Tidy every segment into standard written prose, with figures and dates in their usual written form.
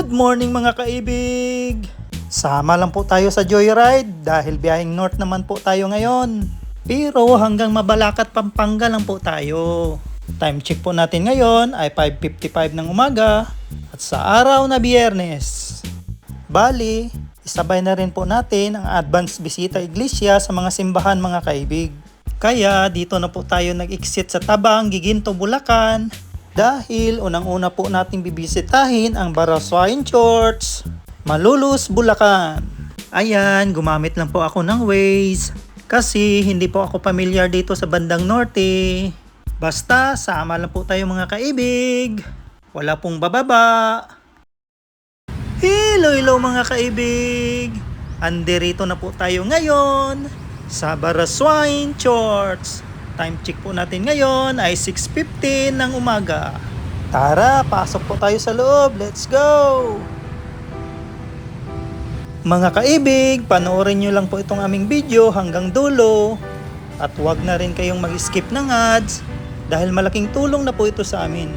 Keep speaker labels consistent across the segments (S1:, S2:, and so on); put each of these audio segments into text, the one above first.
S1: Good morning mga kaibig! Sama lang po tayo sa joyride dahil biyaheng north naman po tayo ngayon. Pero hanggang Mabalacat, Pampanga lang po tayo. Time check po natin ngayon ay 5:55 ng umaga at sa araw na Biyernes. Bali, isabay na rin po natin ang advance bisita iglesia sa mga simbahan mga kaibig. Kaya dito na po tayo nag-exit sa Tabang, Giginto, Bulacan. Dahil unang-una po nating bibisitahin ang Baraswain Church, Malulus, Bulacan. Ayan, gumamit lang po ako ng Waze kasi hindi po ako pamilyar dito sa bandang norte. Basta sama lang po tayo mga kaibig. Wala pong bababa. Hello mga kaibig. Anderito na po tayo ngayon sa Baraswain Church. Time check po natin ngayon ay 6:15 ng umaga. Tara, pasok po tayo sa loob. Let's go! Mga kaibig, panoorin nyo lang po itong aming video hanggang dulo. At huwag na rin kayong mag-skip ng ads dahil malaking tulong na po ito sa amin.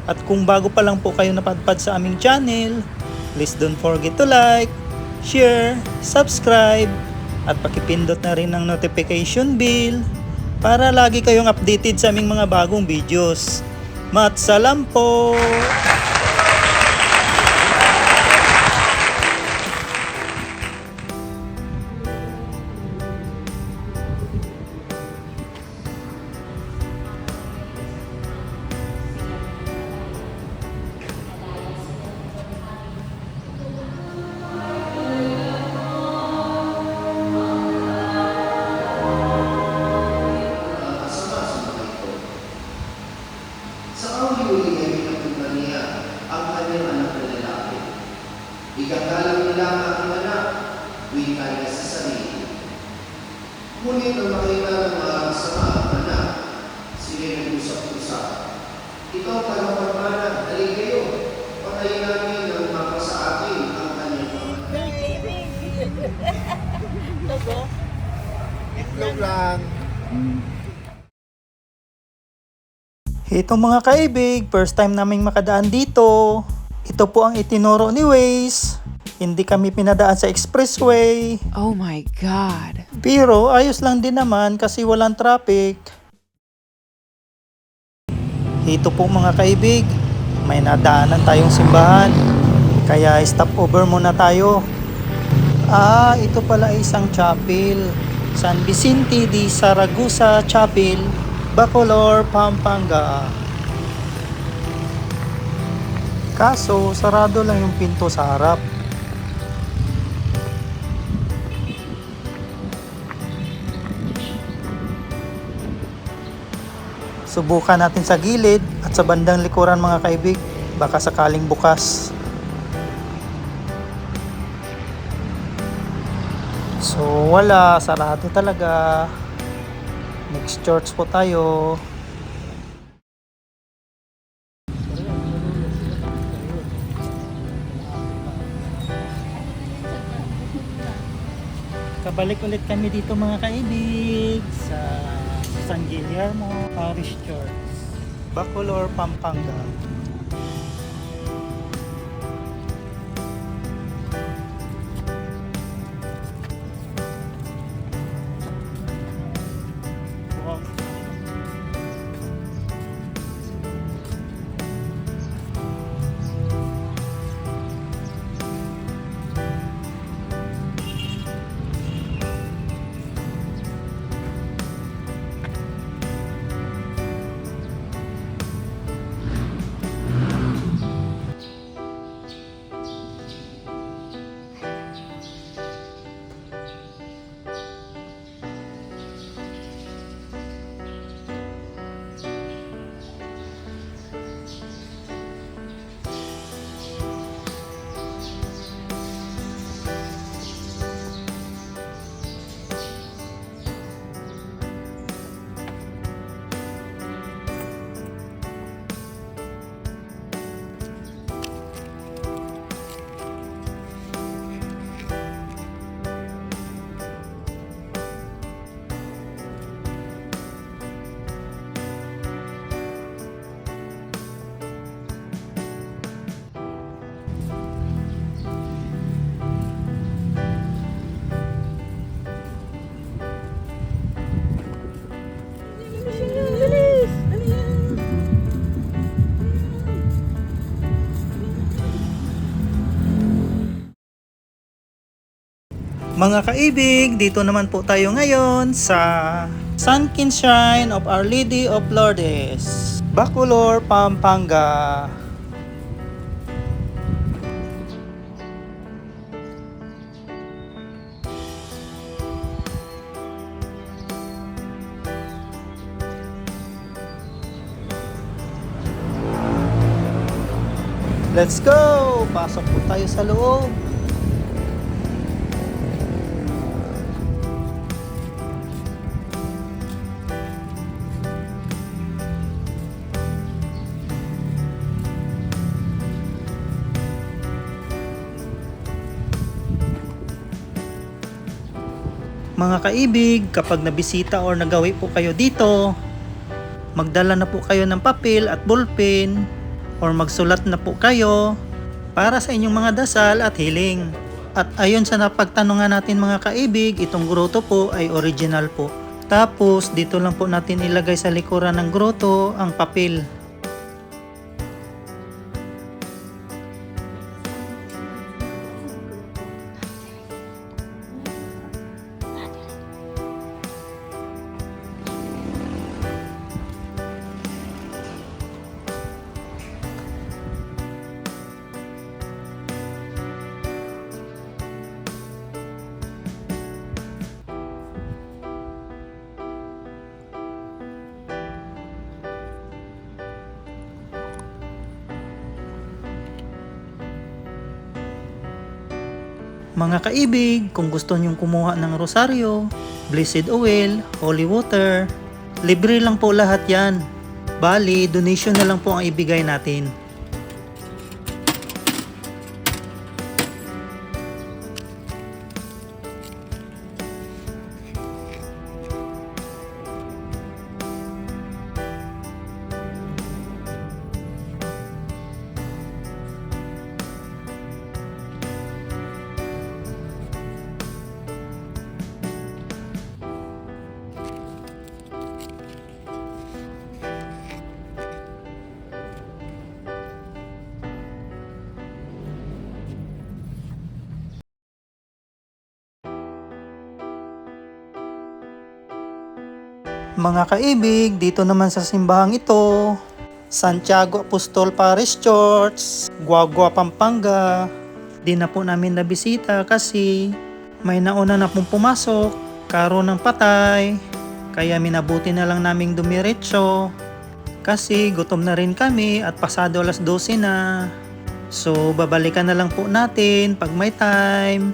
S1: At kung bago pa lang po kayo napadpad sa aming channel, please don't forget to like, share, subscribe, at pakipindot na rin ang notification bell para lagi kayong updated sa aming mga bagong videos. Matsalam po!
S2: Igagalang nila ang aking anak, wika niya sa sarili. Ngunit ang makita ng mga kasama ang anak, sila'y nag-usap-usap. Ikaw tagapagmana, dali kayo, patayin namin ang mapa sa akin ang kanyang pamahay. Itlog lang.
S1: Ito mga kaibig, first time naming makadaan dito. Ito po ang itinuro ni Waze. Hindi kami pinadaan sa expressway.
S3: Oh my God.
S1: Pero ayos lang din naman kasi walang traffic. Ito po mga kaibig, may nadaanan tayong simbahan. Kaya stop over muna tayo. Ito pala isang chapel. San Vicente de Saragossa Chapel, Bacolor, Pampanga. Kaso, sarado lang yung pinto sa harap. Subukan natin sa gilid at sa bandang likuran mga kaibig. Baka sakaling bukas. So wala, sarado talaga. Next church po tayo. Kabalik ulit kami dito mga kaibig sa San Guillermo Parish Church, Bacolor, Pampanga. Wow. Mga kaibig, dito naman po tayo ngayon sa Sunken Shrine of Our Lady of Lourdes, Bacolor, Pampanga. Let's go! Pasok po tayo sa loob. Mga kaibig, kapag nabisita or nagawi po kayo dito, magdala na po kayo ng papel at ballpen or magsulat na po kayo para sa inyong mga dasal at hiling. At ayon sa napagtanungan natin mga kaibig, itong grotto po ay original po. Tapos dito lang po natin ilagay sa likuran ng grotto ang papel. Mga kaibig, kung gusto nyong kumuha ng rosaryo, blessed oil, holy water, libre lang po lahat yan. Bali, donation na lang po ang ibigay natin. Mga kaibig, dito naman sa simbahang ito, Santiago Apostol Parish Church, Guagua, Pampanga. Di na po namin nabisita kasi may nauna na pong pumasok, karo ng patay. Kaya minabuti na lang naming dumiretso kasi gutom na rin kami at pasado alas 12 na. So babalikan na lang po natin pag may time.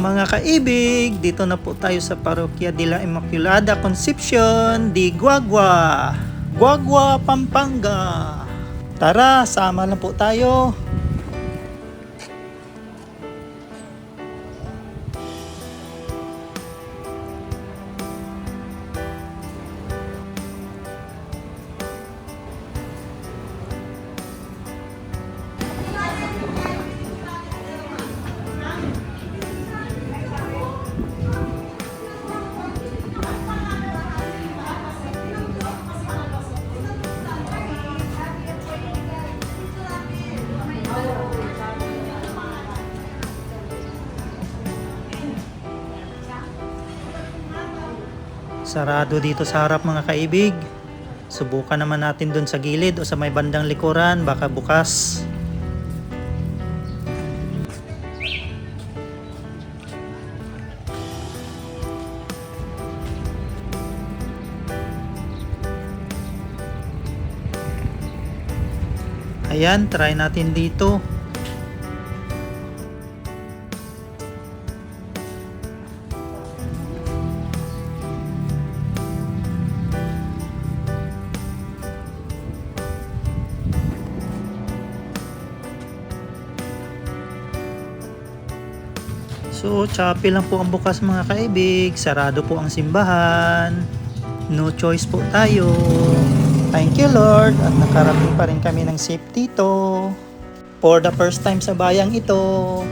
S1: Mga kaibig, dito na po tayo sa Parokya de la Immaculada Concepcion de Guagua, Guagua, Pampanga. Tara, sama lang po tayo. Sarado dito sa harap mga kaibig. Subukan naman natin dun sa gilid o sa may bandang likuran, baka bukas. Ayan, try natin dito. So, choppy lang po ang bukas mga kaibig. Sarado po ang simbahan. No choice po tayo. Thank you Lord at nakarating pa rin kami ng safe dito. For the first time sa bayang ito.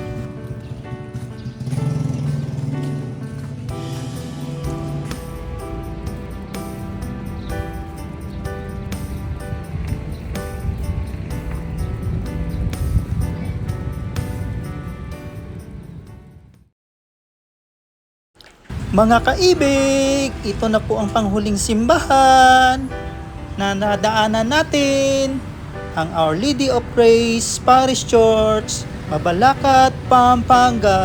S1: Mga kaibig, ito na po ang panghuling simbahan na nadaanan natin, ang Our Lady of Praise Parish Church, Mabalacat, Pampanga.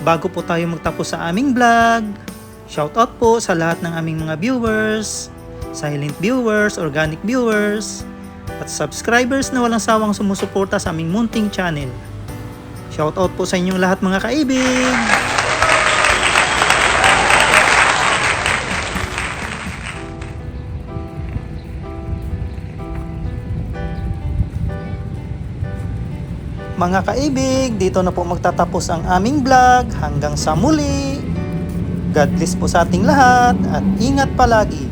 S1: Bago po tayo magtapos sa aming vlog, shoutout po sa lahat ng aming mga viewers, silent viewers, organic viewers, at subscribers na walang sawang sumusuporta sa aming munting channel. Shoutout po sa inyong lahat mga kaibig! Mga kaibig, dito na po magtatapos ang aming vlog. Hanggang sa muli. God bless po sa ating lahat at ingat palagi.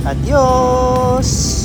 S1: Adios!